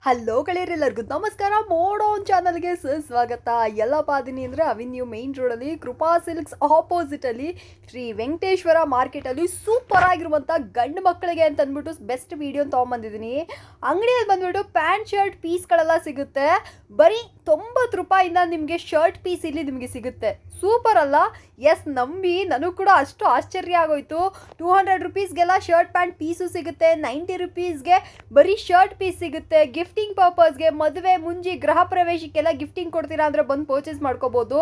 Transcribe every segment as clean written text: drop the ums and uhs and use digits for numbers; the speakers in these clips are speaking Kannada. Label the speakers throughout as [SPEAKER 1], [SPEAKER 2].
[SPEAKER 1] ಹಲೋ ಗೆಳೆಯರೆಲ್ಲರಿಗೂ ನಮಸ್ಕಾರ. ಮೋಡೋನ್ ಚಾನಲ್ಗೆ ಸುಸ್ವಾಗತ. ಎಲ್ಲಪ್ಪ ಅದೀನಿ ಅಂದರೆ ಅವಿನ್ಯೂ ಮೇನ್ ರೋಡಲ್ಲಿ ಕೃಪಾ ಸಿಲ್ಕ್ಸ್ ಆಪೋಸಿಟಲ್ಲಿ ಶ್ರೀ ವೆಂಕಟೇಶ್ವರ ಮಾರ್ಕೆಟಲ್ಲಿ ಸೂಪರ್ ಆಗಿರುವಂಥ ಗಂಡು ಮಕ್ಕಳಿಗೆ ಅಂತ ಅಂದ್ಬಿಟ್ಟು ಬೆಸ್ಟ್ ವೀಡಿಯೋ ತೊಗೊಂಬಂದಿದ್ದೀನಿ. ಅಂಗಡಿಯಲ್ಲಿ ಬಂದ್ಬಿಟ್ಟು ಪ್ಯಾಂಟ್ ಶರ್ಟ್ ಪೀಸ್ಗಳೆಲ್ಲ ಸಿಗುತ್ತೆ. ಬರೀ 90 ರೂಪಾಯಿಂದ ನಿಮಗೆ ಶರ್ಟ್ ಪೀಸ್ ಇಲ್ಲಿ ನಿಮಗೆ ಸಿಗುತ್ತೆ. ಸೂಪರ್ ಅಲ್ಲ? ಎಸ್, ನಂಬಿ ನನಗೂ ಕೂಡ ಅಷ್ಟು ಆಶ್ಚರ್ಯ ಆಗೋಯ್ತು. 200 ರುಪೀಸ್ಗೆಲ್ಲ ಶರ್ಟ್ ಪ್ಯಾಂಟ್ ಪೀಸು ಸಿಗುತ್ತೆ, 90 ರುಪೀಸ್ಗೆ ಬರೀ ಶರ್ಟ್ ಪೀಸ್ ಸಿಗುತ್ತೆ. ಗಿಫ್ಟಿಂಗ್ ಪರ್ಪಸ್ಗೆ, ಮದುವೆ ಮುಂಜಿ ಗೃಹ ಪ್ರವೇಶಕ್ಕೆಲ್ಲ ಗಿಫ್ಟಿಂಗ್ ಕೊಡ್ತೀರಾ ಅಂದರೆ ಬಂದು ಪರ್ಚೇಸ್ ಮಾಡ್ಕೋಬೋದು.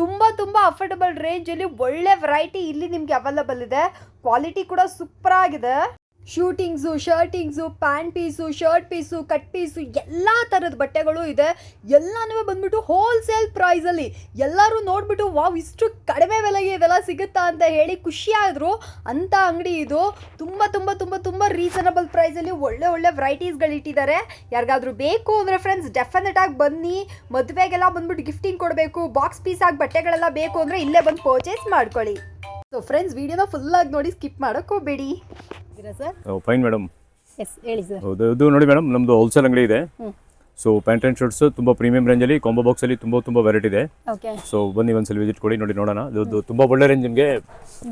[SPEAKER 1] ತುಂಬ ಅಫೋರ್ಡಬಲ್ ರೇಂಜಲ್ಲಿ ಒಳ್ಳೆ ವೆರೈಟಿ ಇಲ್ಲಿ ನಿಮಗೆ ಅವೈಲಬಲ್ ಇದೆ. ಕ್ವಾಲಿಟಿ ಕೂಡ ಸೂಪರ್ ಆಗಿದೆ. Shootings, shirtings, pant piece, shirt piece, cut piece ಎಲ್ಲ ಥರದ ಬಟ್ಟೆಗಳು ಇದೆ. ಎಲ್ಲನೂ ಬಂದ್ಬಿಟ್ಟು ಹೋಲ್ಸೇಲ್ ಪ್ರೈಸಲ್ಲಿ. ಎಲ್ಲರೂ ನೋಡಿಬಿಟ್ಟು ವಾವ್, ಇಷ್ಟು ಕಡಿಮೆ ಬೆಲೆಗೆ ಇದೆಲ್ಲ ಸಿಗುತ್ತಾ ಅಂತ ಹೇಳಿ ಖುಷಿಯಾದರು. ಅಂಥ ಅಂಗಡಿ ಇದು. ತುಂಬ ರೀಸನಬಲ್ ಪ್ರೈಸಲ್ಲಿ ಒಳ್ಳೆ ವೆರೈಟೀಸ್ಗಳು ಇಟ್ಟಿದ್ದಾರೆ. ಯಾರಿಗಾದ್ರೂ ಬೇಕು ಅಂದರೆ ಫ್ರೆಂಡ್ಸ್ ಡೆಫಿನೆಟ್ ಆಗಿ ಬನ್ನಿ. ಮದುವೆಗೆಲ್ಲ ಬಂದ್ಬಿಟ್ಟು ಗಿಫ್ಟಿಂಗ್ ಕೊಡಬೇಕು, ಬಾಕ್ಸ್ ಪೀಸ್ ಆಗಿ ಬಟ್ಟೆಗಳೆಲ್ಲ ಬೇಕು ಅಂದರೆ ಇಲ್ಲೇ ಬಂದು ಪರ್ಚೇಸ್ ಮಾಡ್ಕೊಳ್ಳಿ. ಸೊ ಫ್ರೆಂಡ್ಸ್, ವಿಡಿಯೋನ ಫುಲ್ಲಾಗಿ ನೋಡಿ, ಸ್ಕಿಪ್ ಮಾಡೋಕ್ಕೆ ಹೋಗಬೇಡಿ. Sir
[SPEAKER 2] fine madam.
[SPEAKER 1] ಎಸ್, ಹೇಳಿ ಸರ್.
[SPEAKER 2] ಹೌದು, ಇದು ನೋಡಿ ಮೇಡಮ್, ನಮ್ಮದು ಹೋಲ್ಸೇಲ್ ಅಂಗಡಿ ಇದೆ. ಸೊ ಪ್ಯಾಂಟ್ ಆ್ಯಂಡ್ ಶರ್ಟ್ಸ್ ತುಂಬ ಪ್ರೀಮಿಯಂ ರೇಂಜಲ್ಲಿ ಕಾಂಬೋ ಬಾಕ್ಸಲ್ಲಿ ತುಂಬ ವೆರೈಟಿ ಇದೆ. ಸೊ ಬನ್ನಿ ಒಂದ್ಸಲ ವಿಸಿಟ್ ಕೊಡಿ, ನೋಡಿ ನೋಡೋಣ. ಇದು ತುಂಬ ಒಳ್ಳೆ ರೇಂಜ್. ನಿಮಗೆ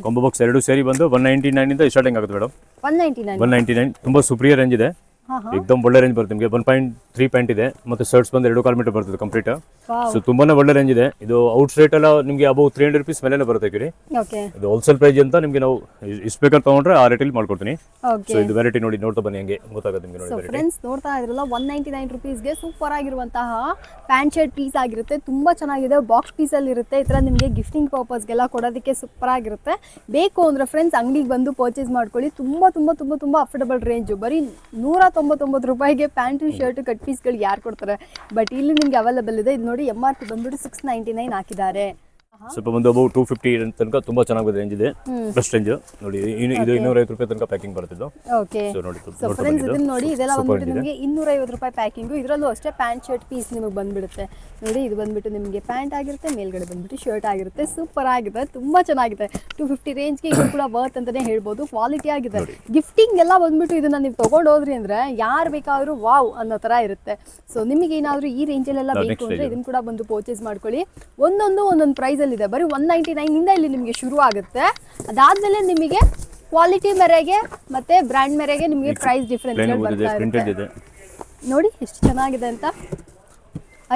[SPEAKER 2] ಕಾಂಬೋ ಬಾಕ್ಸ್ ಎರಡು ಸೇರಿ ಬಂದು 199 ಸ್ಟಾರ್ಟಿಂಗ್ ಆಗುತ್ತೆ ಮೇಡಮ್. 199 ತುಂಬ ಸುಪ್ರಿಯರ್ ರೇಂಜ್ ಇದೆ. एकदम ಒಳ್ಳೆ ರೇಂಜ್ ಬರುತ್ತೆ ನಿಮಗೆ. 1.3 ಪ್ಯಾಂಟ್ ಇದೆ, ಮತ್ತೆ ಶರ್ಟ್ಸ್ ಬಂದು 2.25 ಮೀಟರ್ ಬರ್ತದೆ ಕಂಪ್ಲೀಟ್. ಸೊ ತುಂಬಾನೇ ಒಳ್ಳೆ ರೇಂಜ್ ಇದೆ. ಇದು ಔಟ್ ರೇಟ್ ಎಲ್ಲ ನಿಮಗೆ ಅಬೌವ್ 300 ರುಪೀಸ್ ಮೇಲೆ ಬರುತ್ತೆ. ಇದು ಹೋಲ್ಸೇಲ್ ಪ್ರೈಸ್ ಅಂತ ನಿಮಗೆ ನಾವು ಇಷ್ಟು ಬೇಕಾದ್ರೆ ತಗೊಂಡ್ರೆ ಆ ರೇಟಲ್ಲಿ ಮಾಡ್ಕೊಡ್ತೀನಿ. ಸೊ ಇದು ವೆರೈಟಿ ನೋಡಿ, ನೋಡ್ತಾ ಬನ್ನಿ, ಹಂಗೆ ಗೊತ್ತಾಗುತ್ತೆ ನಿಮಗೆ. ನೋಡಿ
[SPEAKER 1] ಫ್ರೆಂಡ್ಸ್, ನೋಡ್ತಾ ಇದ್ರಲ್ಲ 199 ರುಪೀಸ್ಗೆ ಸೂಪರ್ ಆಗಿರುವಂತಹ ಪ್ಯಾಂಟ್ ಶರ್ಟ್ ಪೀಸ್ ಆಗಿರುತ್ತೆ. ತುಂಬಾ ಚೆನ್ನಾಗಿದೆ. ಬಾಕ್ಸ್ ಪೀಸಲ್ಲಿ ಇರುತ್ತೆ. ಈ ಥರ ನಿಮಗೆ ಗಿಫ್ಟಿಂಗ್ ಪರ್ಪಸ್ಗೆಲ್ಲ ಕೊಡೋದಕ್ಕೆ ಸೂಪರ್ ಆಗಿರುತ್ತೆ. ಬೇಕು ಅಂದರೆ ಫ್ರೆಂಡ್ಸ್ ಅಂಗಡಿಗೆ ಬಂದು ಪರ್ಚೇಸ್ ಮಾಡ್ಕೊಳ್ಳಿ. ತುಂಬ ಅಫೋರ್ಡಬಲ್ ರೇಂಜು. ಬರೀ 199 ರೂಪಾಯಿಗೆ ಪ್ಯಾಂಟು ಶರ್ಟ್ ಕಟ್ ಪೀಸ್ಗಳು ಯಾರು ಕೊಡ್ತಾರೆ? ಬಟ್ ಇಲ್ಲಿ ನಿಮಗೆ ಅವೈಲಬಲ್ ಇದೆ. ಇದು ನೋಡಿ, MRP ಬಂದ್ಬಿಟ್ಟು 699 ಹಾಕಿದ್ದಾರೆ.
[SPEAKER 2] ಸ್ವಲ್ಪ ಒಂದು ಅಬೌವ್ 250 ತನಕ ತುಂಬಾ ಚೆನ್ನಾಗಿದೆ ರೇಂಜ್ ಇದೆ. ಬೆಸ್ಟ್ ರೇಂಜ್ ನೋಡಿ. ಇದು 250 ರೂಪಾಯಿ ತನಕ ಪ್ಯಾಕಿಂಗ್ ಬರುತ್ತಿದ್ದು.
[SPEAKER 1] ಓಕೆ, ಸೊ ಫ್ರೆಂಡ್ಸ್ ಇದನ್ನ ನೋಡಿ, ಇದೆಲ್ಲ ಬಂದ್ಬಿಟ್ಟು ನಿಮಗೆ 250 ರೂಪಾಯಿ ಪ್ಯಾಕಿಂಗು. ಇದರಲ್ಲೂ ಅಷ್ಟೇ ಪ್ಯಾಂಟ್ ಶರ್ಟ್ ಪೀಸ್ ನಿಮಗೆ ಬಂದ್ಬಿಡುತ್ತೆ. ನೋಡಿ, ಇದು ಬಂದ್ಬಿಟ್ಟು ನಿಮಗೆ ಪ್ಯಾಂಟ್ ಆಗಿರುತ್ತೆ, ಮೇಲ್ಗಡೆ ಬಂದ್ಬಿಟ್ಟು ಶರ್ಟ್ ಆಗಿರುತ್ತೆ. ಸೂಪರ್ ಆಗಿದೆ, ತುಂಬಾ ಚೆನ್ನಾಗಿದೆ. 250 ರೇಂಜ್ಗೆ ಇದು ಕೂಡ ವರ್ತ್ ಅಂತಾನೆ ಹೇಳ್ಬೋದು. ಕ್ವಾಲಿಟಿ ಆಗಿದೆ. ಗಿಫ್ಟಿಂಗ್ ಎಲ್ಲ ಬಂದ್ಬಿಟ್ಟು ಇದನ್ನ ನೀವು ತಗೊಂಡು ಹೋದ್ರಿ ಅಂದ್ರೆ ಯಾರು ಬೇಕಾದ್ರೂ ವಾವ್ ಅನ್ನೋ ತರ ಇರುತ್ತೆ. ಸೊ ನಿಮಗೆ ಏನಾದರೂ ಈ ರೇಂಜಲ್ಲೆಲ್ಲ ಬೇಕು ಅಂದ್ರೆ ಇದನ್ನ ಕೂಡ ಬಂದು ಪರ್ಚೇಸ್ ಮಾಡ್ಕೊಳ್ಳಿ. ಒಂದೊಂದು ಪ್ರೈಸ್ ಅಲ್ಲಿ ಇದೆ. ಬರೀ 199 ಇಂದ ಇಲ್ಲಿ ನಿಮಗೆ ಶುರು ಆಗುತ್ತೆ. ಅದಾದ್ಮೇಲೆ ನಿಮಗೆ ಕ್ವಾಲಿಟಿ ಮೇರೆಗೆ ಮತ್ತೆ ಬ್ರ್ಯಾಂಡ್ ಮೇರೆಗೆ ನಿಮಗೆ ಪ್ರೈಸ್ ಡಿಫರೆನ್ಸ್ ಬರ್ತಾ ಇರುತ್ತೆ. ನೋಡಿ ಎಷ್ಟು ಚೆನ್ನಾಗಿದೆ ಅಂತ.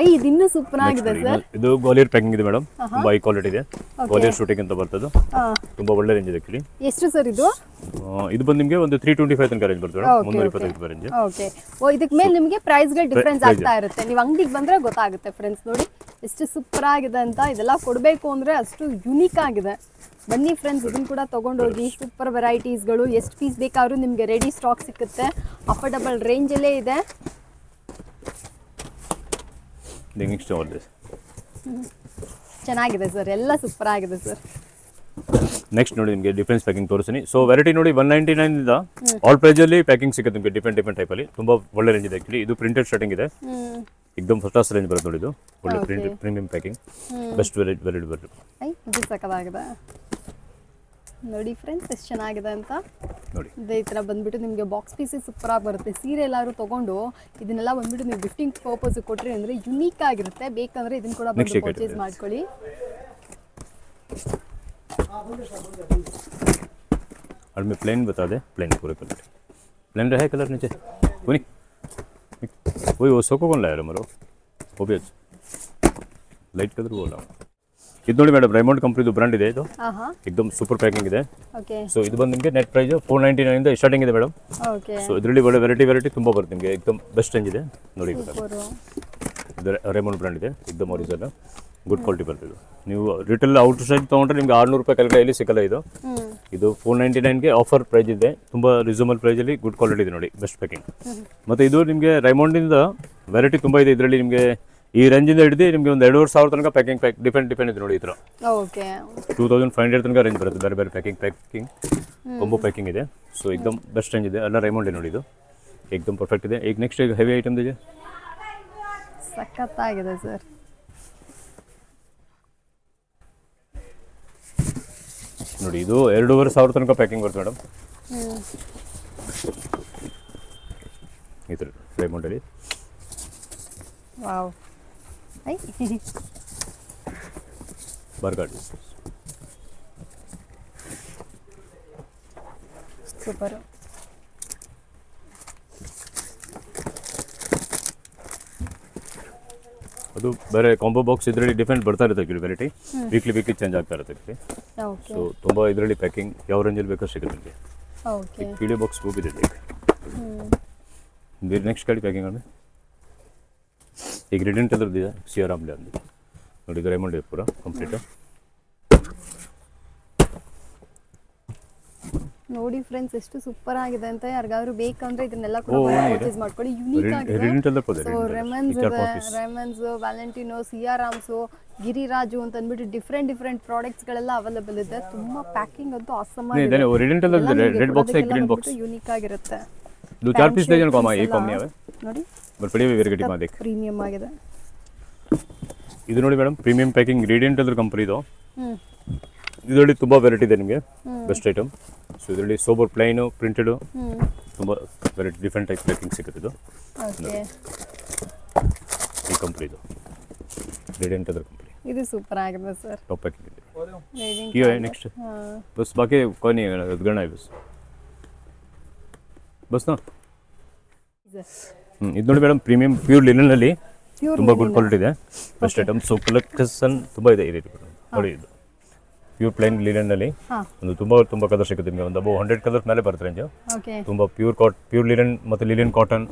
[SPEAKER 1] ಇದು ಇನ್ನೂ ಸೂಪರ್ ಆಗಿದೆ ಸರ್.
[SPEAKER 2] ಇದು ಗ್ವಾಲಿಯರ್ ಪ್ಯಾಕಿಂಗ್ ಇದೆ ಮೇಡಮ್. ತುಂಬಾ ಹೈ ಕ್ವಾಲಿಟಿ ಇದೆ. ಗ್ವಾಲಿಯರ್ ಶೂಟಿಂಗ್ ಅಂತ ಬರ್ತದೆ. ತುಂಬಾ ಒಳ್ಳೆ ರೇಂಜ್ ಇದೆ.
[SPEAKER 1] ಎಷ್ಟು ಸರ್ ಇದು?
[SPEAKER 2] ಇದು ಬಂದು ನಿಮಗೆ ಒಂದು 325 ತನಕ ರೇಂಜ್ ಬರ್ತದೆ. 325 ರೇಂಜ್.
[SPEAKER 1] ಓಕೆ, ಇದಕ್ಕೆ ಮೇಲೆ ನಿಮಗೆ ಪ್ರೈಸ್ಗಳು ಡಿಫರೆನ್ಸ್ ಆಗ್ತಾ ಇರುತ್ತೆ. ನೀವು ಅಂಗಡಿಗೆ ಬಂದ್ರೆ ಗೊತ್ತಾಗುತ್ತೆ. ಫ್ರೆಂಡ್ಸ್ ನೋಡಿ ಎಷ್ಟು ಸೂಪರ್ ಆಗಿದೆ ಅಂತ. ಇದೆಲ್ಲ ಕೊಡಬೇಕು ಅಂದ್ರೆ ಅಷ್ಟು ಯುನೀಕ್ ಆಗಿದೆ. ಬನ್ನಿ ಫ್ರೆಂಡ್ಸ್, ಇದನ್ನು ಕೂಡ ತೊಗೊಂಡೋಗಿ. ಸೂಪರ್ ವೆರೈಟೀಸ್ಗಳು ಎಷ್ಟು ಪೀಸ್ ಬೇಕಾದ್ರೂ ನಿಮಗೆ ರೆಡಿ ಸ್ಟಾಕ್ ಸಿಗುತ್ತೆ. ಅಫೋರ್ಡಬಲ್ ರೇಂಜಲ್ಲೇ ಇದೆ. ಚೆನ್ನಾಗಿದೆ ಸರ್, ಎಲ್ಲ ಸೂಪರ್ ಆಗಿದೆ ಸರ್.
[SPEAKER 2] ನೆಕ್ಸ್ಟ್ ನೋಡಿ, ನಿಮಗೆ ಡಿಫರೆನ್ಸ್ ಪ್ಯಾಕಿಂಗ್ ತೋರಿಸ್ತೀನಿ. ಸೊ ವೆರೈಟಿ ನೋಡಿ, 199 ಇಂದ ಆಲ್ ಪ್ರೈಸ್ ಅಲ್ಲಿ ಪ್ಯಾಕಿಂಗ್ ಸಿಗುತ್ತೆ ನಿಮಗೆ. ಡಿಫರೆಂಟ್ ಟೈಪ್ ಅಲ್ಲಿ ತುಂಬಾ ಒಳ್ಳೆ ರೇಂಜ್ ಇದೆ. ಆಕ್ಚುಲಿ ಇದು ಪ್ರಿಂಟೆಡ್ ಶರ್ಟಿಂಗ್ ಇದೆ. एकदम ಫಸ್ಟ್ ಕ್ಲಾಸ್ ರೇಂಜ್ ಬರುತ್ತೆ ನೋಡಿ. ಇದು ಒಳ್ಳೆ ಪ್ರೀಮಿಯಂ ಪ್ಯಾಕಿಂಗ್. ಬೆಸ್ಟ್ ವೆರೈಟಿ ಬರುತ್ತೆ.
[SPEAKER 1] ಇದು ಸಕ್ಕತ್ತಾಗಿದೆ ನೋಡಿ ಫ್ರೆಂಡ್ಸ್, ಎಷ್ಟು ಚೆನ್ನಾಗಿದೆ ಅಂತ
[SPEAKER 2] ನೋಡಿ.
[SPEAKER 1] ಇದೇ ಈ ಥರ ಬಂದ್ಬಿಟ್ಟು ನಿಮಗೆ ಬಾಕ್ಸ್ ಪೀಸಸ್ ಸೂಪರ್ ಆಗಿ ಬರುತ್ತೆ. ಸೀರೆ ಎಲ್ಲರೂ ತೊಗೊಂಡು ಇದನ್ನೆಲ್ಲ ಬಂದ್ಬಿಟ್ಟು ನೀವು ಗಿಫ್ಟಿಂಗ್ ಪರ್ಪಸ್ ಕೊಟ್ಟರೆ ಅಂದರೆ ಯುನೀಕ್ ಆಗಿರುತ್ತೆ. ಬೇಕಂದರೆ ಇದನ್ನು ಕೂಡ ಬಂದು ಪರ್ಚೇಸ್ ಮಾಡ್ಕೊಳ್ಳಿ.
[SPEAKER 2] और मैं प्लेन बता दे. प्लेन पूरे कलर प्लेन रहा है कलर नीचे. वो नहीं, वही वो सोको कौन लाया रे मरो. वो भी लाइट कलर बोल रहा हूँ. ಇದು ನೋಡಿ ಮೇಡಮ್, ರೈಮಂಡ್ ಕಂಪ್ನಿದು ಬ್ರ್ಯಾಂಡ್ ಇದೆ. ಇದು एकदम ಸೂಪರ್ ಪ್ಯಾಕಿಂಗ್ ಇದೆ. ಸೊ ಇದು ಬಂದು ನಿಮಗೆ ನೆಟ್ ಪ್ರೈಸ್ 499 ಇಂದ ಸ್ಟಾರ್ಟಿಂಗ್ ಇದೆ ಮೇಡಮ್. ಸೊ ಇದರಲ್ಲಿ ಒಳ್ಳೆ ವೆರೈಟಿ ತುಂಬ ಬರುತ್ತೆ ನಿಮಗೆ. एकदम ಬೆಸ್ಟ್ ರೇಂಜ್ ಇದೆ ನೋಡಿ. ಇದು ರೈಮಂಡ್ ಬ್ರ್ಯಾಂಡ್ ಇದೆ. एकदम ಒರಿಜಿನಲ್ ಗುಡ್ ಕ್ವಾಲಿಟಿ ಬರ್ತದೆ. ನೀವು ರಿಟೇಲ್ ಔಟ್ ಸೈಡ್ ತೊಗೊಂಡ್ರೆ ನಿಮ್ಗೆ 600 ರೂಪಾಯಿ ಕೆಳಗಡೆ ಎಲ್ಲಿ ಸಿಗಲ್ಲ. ಇದು 499ಗೆ ಆಫರ್ ಪ್ರೈಸ್ ಇದೆ. ತುಂಬ ರೀಸನಬಲ್ ಪ್ರೈಸಲ್ಲಿ ಗುಡ್ ಕ್ವಾಲಿಟಿ ಇದೆ ನೋಡಿ. Best packing. ಮತ್ತು ಇದು ನಿಮಗೆ ರೈಮಂಡಿಂದ ವೆರೈಟಿ ತುಂಬ ಇದೆ. ಇದರಲ್ಲಿ ನಿಮಗೆ ಈ ರೇಂಜಿಂದ ಹಿಡಿದು ನಿಮಗೆ ಒಂದು 2500 ತನಕ ಪ್ಯಾಕಿಂಗ್ ಡಿಪೆಂಡ್ ಇದೆ ನೋಡಿ. ಈ ಥರ 2500 ತನಕ ರೇಂಜ್ ಬರುತ್ತೆ. ಬೇರೆ ಪ್ಯಾಕಿಂಗ್ ಕೊಂಬೋ ಪ್ಯಾಕಿಂಗ್ ಇದೆ. ಸೊ एकदम ಬೆಸ್ಟ್ ರೇಂಜ್ ಇದೆ. ಎಲ್ಲ ರೈಮಂಡ್ ನೋಡಿ. ಇದು एकदम ಪರ್ಫೆಕ್ಟ್ ಇದೆ. ಈಗ ನೆಕ್ಸ್ಟ್ ಹೆವಿ ಐಟಮ್ ಇದೆ.
[SPEAKER 1] ಸಖತ್ತಾಗಿದೆ ಸರ್.
[SPEAKER 2] ನೋಡಿ, ಇದು 2500 ತನಕ ಪ್ಯಾಕಿಂಗ್ ಬರುತ್ತೆ ಮೇಡಮ್. ಈ ಥರ ರೈಮಂಡಲ್ಲಿ
[SPEAKER 1] ವಾವ್ ಐ
[SPEAKER 2] ಬರ್ಗಾಡಿ
[SPEAKER 1] ಸೂಪರ್.
[SPEAKER 2] ಅದು ಬೇರೆ ಕಾಂಬೋ ಬಾಕ್ಸ್ ಇದರಲ್ಲಿ ಡಿಫ್ರೆಂಟ್ ಬರ್ತಾ ಇರುತ್ತೆ ಆ್ಯಕ್ಚುಲಿ ವೆರೈಟಿ ವೀಕ್ಲಿ ಚೇಂಜ್ ಆಗ್ತಾ ಇರುತ್ತೆ ಆ್ಯಕ್ಚುಲಿ.
[SPEAKER 1] ಓಕೆ
[SPEAKER 2] ಸೊ ತುಂಬ ಇದರಲ್ಲಿ ಪ್ಯಾಕಿಂಗ್ ಯಾವ ರೇಂಜಲ್ಲಿ ಬೇಕೋ ಸಿಗುತ್ತೆ ನಿಮಗೆ.
[SPEAKER 1] ಓಕೆ
[SPEAKER 2] ಪೀಡಿಯೋ ಬಾಕ್ಸ್ ಹೋಗಿದೆ ಬೇರೆ ನೆಕ್ಸ್ಟ್ ಗಾಡಿ ಪ್ಯಾಕಿಂಗ್ ಆಮೇಲೆ ಈಗ ರಿಡೆಂಟ್ ಅದ್ರದ್ದಿದೆ ಸಿಯಾರಾಮ್ಲೆ ಅಂದು ನೋಡಿ, ಇದು ರೈಮಂಡ್ ಇದೆ ಪೂರ ಕಂಪ್ಲೀಟು.
[SPEAKER 1] ನೋಡಿ ಫ್ರೆಂಡ್ಸ್ ಎಷ್ಟು ಸೂಪರ್ ಆಗಿದೆ ಅಂತ. ಯಾರಿಗಾದ್ರೂ ಬೇಕಂದ್ರೆ ಇದನ್ನೆಲ್ಲ ಕೂಡ
[SPEAKER 2] ಓ, ಏನಿದೆ?
[SPEAKER 1] ಪರ್ಚೇಸ್ ಮಾಡ್ಕೊಳ್ಳಿ. ಯುನೀಕ್ ಆಗಿದೆ.
[SPEAKER 2] ರಿಡೆಂಟ್ ಎಲ್ಲ ಪದ
[SPEAKER 1] ಸೊ ರೆಮನ್ಸ್ ಇದೆ, ರೆಮನ್ಸ್, ವ್ಯಾಲೆಂಟಿನೋ, ಸಿಯಾರಾಮ್ಸು, ಗಿರಿರಾಜು ಅಂತ ಅಂದ್ಬಿಟ್ಟು ಡಿಫ್ರೆಂಟ್ ಪ್ರಾಡಕ್ಟ್ಸ್ಗಳೆಲ್ಲ ಅವೈಲೇಬಲ್ ಇದೆ. ತುಂಬಾ ಪ್ಯಾಕಿಂಗ್ ಅಂತೂ ಆಸಮ್ ಆಗಿದೆ.
[SPEAKER 2] ರಿಡೆಂಟ್ ಎಲ್ಲ ರೆಡ್ ಬಾಕ್ಸ್ है ग्रीन बॉक्स
[SPEAKER 1] ಯೂನಿಕ್ ಆಗಿರುತ್ತೆ.
[SPEAKER 2] दो चार पीस दे जन कम ये कम नहीं आवे
[SPEAKER 1] ನೋಡಿ
[SPEAKER 2] ಬಟ್ ಪಡಿ ವೇರ್ ಗಡಿ ಮಾ ದೇख
[SPEAKER 1] ಪ್ರೀಮಿಯಂ ಆಗಿದೆ
[SPEAKER 2] ಇದು ನೋಡಿ ಮೇಡಮ್, ಪ್ರೀಮಿಯಂ ಪ್ಯಾಕಿಂಗ್ ರಿಡೆಂಟ್ ಅದ್ರ ಕಂಪನಿ ಇದು. ಇದರಲ್ಲಿ ತುಂಬ ವೆರೈಟಿ ಇದೆ ನಿಮಗೆ, ಬೆಸ್ಟ್ ಐಟಮ್. ಸೊ ಇದರಲ್ಲಿ ಸೋಬರ್ ಪ್ಲೈನು ಪ್ರಿಂಟೆಡು ತುಂಬ ವೆರೈಟಿ ಡಿಫ್ರೆಂಟ್ ಟೈಪ್ ಪ್ಯಾಕಿಂಗ್ ಸಿಗುತ್ತೆ. ಇದು
[SPEAKER 1] ಓಕೆ
[SPEAKER 2] ಈ ಕಂಪ್ನಿದು ರಿಡೆಂಟ್ ಅದ್ರ ಕಂಪನಿ.
[SPEAKER 1] ಇದು ಸೂಪರ್ ಆಗಿದೆ ಸರ್.
[SPEAKER 2] टॉप पैकिंग ಇದೆ.
[SPEAKER 1] ರೇಡಿಂಗ್
[SPEAKER 2] ये है नेक्स्ट बस बाकी कोई नहीं है गणना है बस ना. ಇದು ನೋಡಿ ಮೇಡಮ್, ಪ್ರೀಮಿಯಂ ಪ್ಯೂರ್ ಲಿನನ್ ಅಲ್ಲಿ ತುಂಬ ಗುಡ್ ಕ್ವಾಲಿಟಿ ಇದೆ, ಬೆಸ್ಟ್ ಐಟಮ್. ಸೊ ಕಲೆಕ್ಷನ್ ತುಂಬ ಇದೆ ಈ ರೀತಿ ನೋಡಿ. ಇದು ಪ್ಯೂರ್ ಪ್ಲೈನ್ ಲಿನನ್ ಅಲ್ಲಿ ಒಂದು ತುಂಬ ಕಲರ್ ಸಿಗುತ್ತೆ ನಿಮಗೆ. ಒಂದು ಅಬೌವ್ 100 ಕಲರ್ ಮೇಲೆ ಬರುತ್ತೆ ರೇಂಜ್.
[SPEAKER 1] ಓಕೆ
[SPEAKER 2] ತುಂಬ ಪ್ಯೂರ್ ಲಿನನ್ ಮತ್ತು ಲಿನನ್ ಕಾಟನ್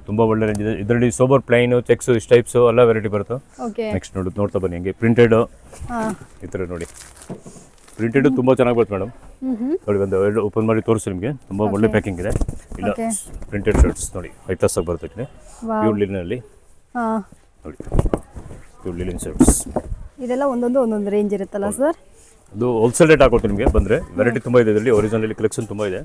[SPEAKER 2] ತುಂಬ ಒಳ್ಳೆ ರೇಂಜ್ ಇದೆ. ಇದರಲ್ಲಿ ಸೋಬರ್ ಪ್ಲೈನ್ ಚೆಕ್ಸ್ ಇಷ್ಟು ಟೈಪ್ಸ್ ಎಲ್ಲ ವೆರೈಟಿ ಬರುತ್ತೆ.
[SPEAKER 1] ಓಕೆ
[SPEAKER 2] ನೆಕ್ಸ್ಟ್ ನೋಡ್ತಾ ಬನ್ನಿ, ಹಂಗೆ ಪ್ರಿಂಟೆಡ್ ಈ ಥರ ನೋಡಿ. ಪ್ರಿಂಟೆಡ್ ತುಂಬ ಚೆನ್ನಾಗಿ ಬರುತ್ತೆ ಮೇಡಮ್. ನೋಡಿ ಒಂದು ಎರಡು ಓಪನ್ ಮಾಡಿ ತೋರಿಸಿ ನಿಮಗೆ, ತುಂಬ ಒಳ್ಳೆ ಪ್ಯಾಕಿಂಗ್ ಇದೆ. ಇಲ್ಲ ಪ್ರಿಂಟೆಡ್ ಶರ್ಟ್ಸ್ ನೋಡಿ, ಹೈ ಕ್ಲಾಸ್ ಆಗಿ ಬರುತ್ತೆ ಪ್ಯೂರ್ ಲಿನಲ್ಲಿ ನೋಡಿ. ಪ್ಯೂರ್ ಲಿನನ್ ಶರ್ಟ್ಸ್
[SPEAKER 1] ಇದೆಲ್ಲ ಒಂದೊಂದು ರೇಂಜ್ ಇರುತ್ತಲ್ಲ ಸರ್?
[SPEAKER 2] ಅದು ಹೋಲ್ಸೇಲ್ ರೇಟ್ ಹಾಕೋತೀನಿ ನಿಮಗೆ ಬಂದರೆ. ವೆರೈಟಿ ತುಂಬ ಇದೆ ಇದರಲ್ಲಿ, ಒರಿಜಿನಲ್ ಕಲೆಕ್ಷನ್ ತುಂಬ ಇದೆ.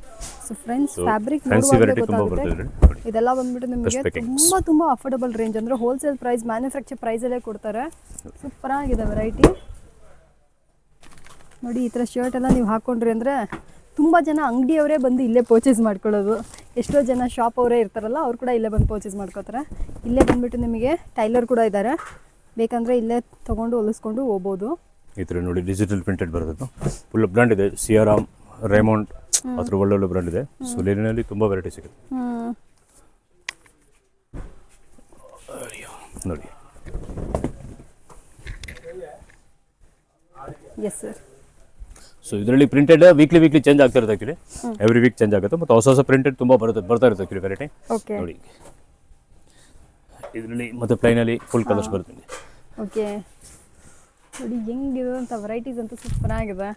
[SPEAKER 1] So friends fabric
[SPEAKER 2] fancy variety ತುಂಬ ಬರ್ತದೆ ಇದರಲ್ಲಿ.
[SPEAKER 1] ಇದೆಲ್ಲ ಬಂದ್ಬಿಟ್ಟು ನಿಮಗೆ ತುಂಬ ಅಫೋರ್ಡಬಲ್ ರೇಂಜ್, ಅಂದರೆ ಹೋಲ್ಸೇಲ್ ಪ್ರೈಸ್, ಮ್ಯಾನುಫ್ಯಾಕ್ಚರ್ ಪ್ರೈಸಲ್ಲೇ ಕೊಡ್ತಾರೆ. ಸೂಪರ್ ಆಗಿದೆ ವೆರೈಟಿ ನೋಡಿ. ಈ ಥರ ಶರ್ಟ್ ಎಲ್ಲ ನೀವು ಹಾಕ್ಕೊಂಡ್ರಿ ಅಂದರೆ ತುಂಬ ಜನ ಅಂಗಡಿಯವರೇ ಬಂದು ಇಲ್ಲೇ ಪರ್ಚೇಸ್ ಮಾಡ್ಕೊಳ್ಳೋದು. ಎಷ್ಟೋ ಜನ ಶಾಪ್ ಅವರೇ ಇರ್ತಾರಲ್ಲ, ಅವ್ರು ಕೂಡ ಇಲ್ಲೇ ಬಂದು ಪರ್ಚೇಸ್ ಮಾಡ್ಕೋತಾರೆ. ಇಲ್ಲೇ ಬಂದುಬಿಟ್ಟು ನಿಮಗೆ ಟೈಲರ್ ಕೂಡ ಇದ್ದಾರೆ, ಬೇಕಂದರೆ ಇಲ್ಲೇ ತೊಗೊಂಡು ಹೊಲಿಸ್ಕೊಂಡು ಹೋಗ್ಬೋದು.
[SPEAKER 2] ಈ ಥರ ನೋಡಿ ಡಿಜಿಟಲ್ ಪ್ರಿಂಟೆಡ್ ಬರೋದು, ಫುಲ್ ಬ್ರ್ಯಾಂಡ್ ಇದೆ. ಸಿಯಾರಾಮ್, ರೇಮಂಡ್ ಆ ಥರ ಒಳ್ಳೊಳ್ಳೆ ಬ್ರ್ಯಾಂಡ್ ಇದೆ. ಸೊ ಲಿನಲ್ಲಿ ತುಂಬ ವೆರೈಟಿ ಸಿಗುತ್ತೆ ನೋಡಿ.
[SPEAKER 1] Yes sir.
[SPEAKER 2] ಸೊ ಇದರಲ್ಲಿ ಪ್ರಿಂಟೆಡ್ ವೀಕ್ಲಿ ಚೇಂಜ್ ಆಗ್ತಾ ಇರುತ್ತೆ ಆ್ಯಕ್ಚುಲಿ, ಎವ್ರಿ ವೀಕ್ ಚೇಂಜ್ ಆಗುತ್ತೆ. ಮತ್ತು ಹೊಸ ಪ್ರಿಂಟೆಡ್ ತುಂಬ ಬರ್ತಾ ಇರುತ್ತೆ ಆ್ಯಕ್ಚುಲಿ ವೆರೈಟಿ
[SPEAKER 1] ಓಕೆ
[SPEAKER 2] ನೋಡಿ. ಇದರಲ್ಲಿ ಮತ್ತು ಪ್ಲೈನಲ್ಲಿ ಫುಲ್ ಕಲರ್ಸ್ ಬರುತ್ತೆ.
[SPEAKER 1] ಓಕೆ ನೋಡಿ ಹೆಂಗಿದೆ ಅಂತ, ವೆರೈಟೀಸ್ ಅಂತೂ ಸೂಪರ್ ಆಗಿದೆ.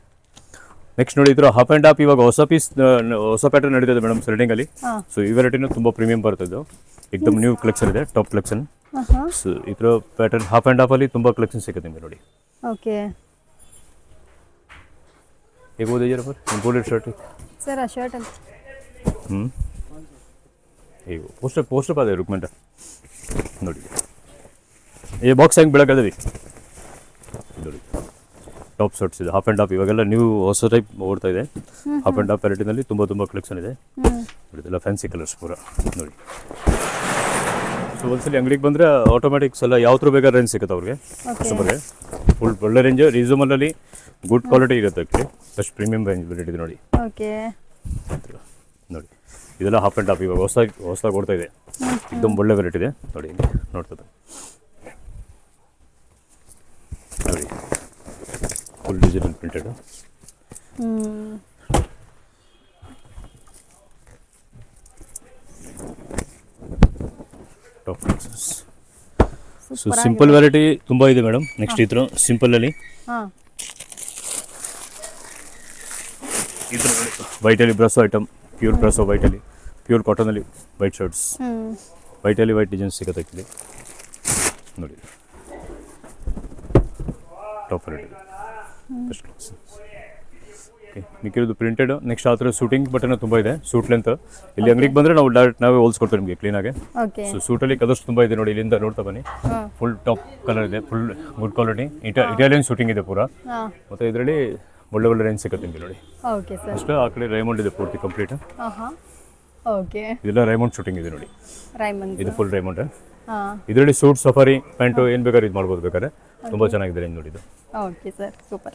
[SPEAKER 2] ನೆಕ್ಸ್ಟ್ ನೋಡಿ, ಇದ್ರ ಹಾಫ್ ಆ್ಯಂಡ್ ಹಾಫ್ ಇವಾಗ ಹೊಸ ಪ್ಯಾಟರ್ನ್ ನಡೀತಿದೆ ಮೇಡಮ್ ಸೆಲೆಕ್ಟಿಂಗಲ್ಲಿ. ಸೊ ಈ ವೆರೈಟಿನೂ ತುಂಬ ಪ್ರೀಮಿಯಂ ಬರುತ್ತೆ. ಇದು ಏಕದಮ್ ನ್ಯೂ ಕಲೆಕ್ಷನ್ ಇದೆ, ಟಾಪ್ ಕಲೆಕ್ಷನ್. ಸೊ ಇದ್ರ ಪ್ಯಾಟರ್ನ್ ಹಾಫ್ ಆ್ಯಂಡ್ ಹಾಫಲ್ಲಿ ತುಂಬ ಕಲೆಕ್ಷನ್ ಸಿಗುತ್ತೆ ನಿಮಗೆ ನೋಡಿ.
[SPEAKER 1] ಓಕೆ
[SPEAKER 2] ಹೇಗೆ ಓದಿದ್ದೀರ ಸರ್ ಇಂಪೋರ್ಟೆಡ್ ಶರ್ಟ್
[SPEAKER 1] ಸರ್? ಆ ಶರ್ಟ್ ಅಂತ
[SPEAKER 2] ಈಗ ಪೋಸ್ಟರ್ ಪಾದ ರುಕ್ಮೆಂಟ ನೋಡಿ. ಈ ಬಾಕ್ಸ್ ಹೆಂಗೆ ಬೆಳಕದವಿ ನೋಡಿ. ಟಾಪ್ ಶರ್ಟ್ಸ್ ಇದೆ, ಹಾಫ್ ಆ್ಯಂಡ್ ಹಾಫ್. ಇವಾಗೆಲ್ಲ ನ್ಯೂ ಹೊಸ ಟೈಪ್ ಓಡ್ತಾ ಇದೆ. ಹಾಫ್ ಆ್ಯಂಡ್ ಹಾಫ್ ವೆರೈಟಿನಲ್ಲಿ ತುಂಬ ಕಲೆಕ್ಷನ್ ಇದೆ. ಇದೆಲ್ಲ ಫ್ಯಾನ್ಸಿ ಕಲರ್ಸ್ ಪೂರ ನೋಡಿ. ಸೊ ಒಂದ್ಸಲಿ ಅಂಗಡಿಗೆ ಬಂದರೆ ಆಟೋಮೆಟಿಕ್ಸ್ ಎಲ್ಲ ಯಾವ ಥರ ಬೇಕಾದ್ರೆ ರೇಂಜ್ ಸಿಗುತ್ತೆ ಅವ್ರಿಗೆ, ಕಸ್ಟಮರ್ಗೆ. ಫುಲ್ ಒಳ್ಳೆ ರೇಂಜ್, ರೀಸನಬಲಲ್ಲಿ ಗುಡ್ ಕ್ವಾಲಿಟಿ ಇರುತ್ತೆ actually. Best premium range variety ಇದೆ ನೋಡಿ.
[SPEAKER 1] ಓಕೆ
[SPEAKER 2] ನೋಡಿ ಇದೆಲ್ಲ ಹಾಫ್ ಆ್ಯಂಡ್ ಹಾಫ್ ಇವಾಗ ಹೊಸದಾಗಿ ಓಡ್ತಾ ಇದೆ. एकदम ಒಳ್ಳೆ ವೆರೈಟಿ ಇದೆ ನೋಡಿ. ನೋಡ್ತದೆ ನೋಡಿ, full digital printed. Top classes. So simple variety ತುಂಬ ಇದೆ ಮೇಡಮ್. ನೆಕ್ಸ್ಟ್ ಇದ್ರು ಸಿಂಪಲಲ್ಲಿ ಇದ್ರ ವೈಟಲ್ಲಿ ಬ್ರಸೋ ಐಟಮ್, ಪ್ಯೂರ್ ಬ್ರಸೋ ವೈಟಲ್ಲಿ, ಪ್ಯೂರ್ ಕಾಟನಲ್ಲಿ ವೈಟ್ ಶರ್ಟ್ಸ್, ವೈಟಲ್ಲಿ ವೈಟ್ ಡಿಸೈನ್ಸ್ ಸಿಗುತ್ತೆ ಆ್ಯಕ್ಚುಲಿ ನೋಡಿ. Top variety best class. Okay, ಮಿಕ್ಕಿರೋದು ಪ್ರಿಂಟೆಡ್. ನೆಕ್ಸ್ಟ್ ಆ ಥರ ಶೂಟಿಂಗ್ ಬಟನ್ ತುಂಬ ಇದೆ, ಸೂಟ್ ಲೆಂತ್. ಇಲ್ಲಿ ಅಂಗಡಿಗೆ ಬಂದರೆ ನಾವು ಡೈರೆಕ್ಟ್ ನಾವೇ ಹೋಲ್ಸ್ಕೊಡ್ತೀವಿ ನಿಮಗೆ ಕ್ಲೀನಾಗೆ. ಸೊ ಸೂಟಲ್ಲಿ ಕಲರ್ಸ್ ತುಂಬ ಇದೆ ನೋಡಿ, ಇಲ್ಲಿಂದ ನೋಡ್ತಾ ಬನ್ನಿ. ಫುಲ್ ಟಾಪ್ ಕಲರ್ ಇದೆ, full good quality. Italian shooting ಇದೆ ಪೂರ. ಮತ್ತು ಇದರಲ್ಲಿ ಒಳ್ಳೆ ರೇಂಜ್ ಸಿಗುತ್ತೆ ನಿಮಗೆ ನೋಡಿ.
[SPEAKER 1] Okay sir.
[SPEAKER 2] ಅಷ್ಟೇ ಆ ಕಡೆ ರೈಮಂಡ್ ಇದೆ ಪೂರ್ತಿ ಕಂಪ್ಲೀಟ್.
[SPEAKER 1] ಓಕೆ,
[SPEAKER 2] ಇದೆಲ್ಲ ರೈಮಂಡ್ ಶೂಟಿಂಗ್ ಇದೆ ನೋಡಿ.
[SPEAKER 1] ರೈಮಂಡ್
[SPEAKER 2] ಇದು ಫುಲ್ ರೈಮಂಡ್.
[SPEAKER 1] ಹಾಂ
[SPEAKER 2] ಇದರಲ್ಲಿ ಸೂಟ್ ಸಫಾರಿ ಪ್ಯಾಂಟು ಏನು ಬೇಕಾದ್ರೆ ಇದು ಮಾಡ್ಬೋದು ಬೇಕಾದ್ರೆ ತುಂಬ ಚೆನ್ನಾಗಿದೆ ರೇಂಜ್ ನೋಡಿ ಇದು.
[SPEAKER 1] Okay sir super.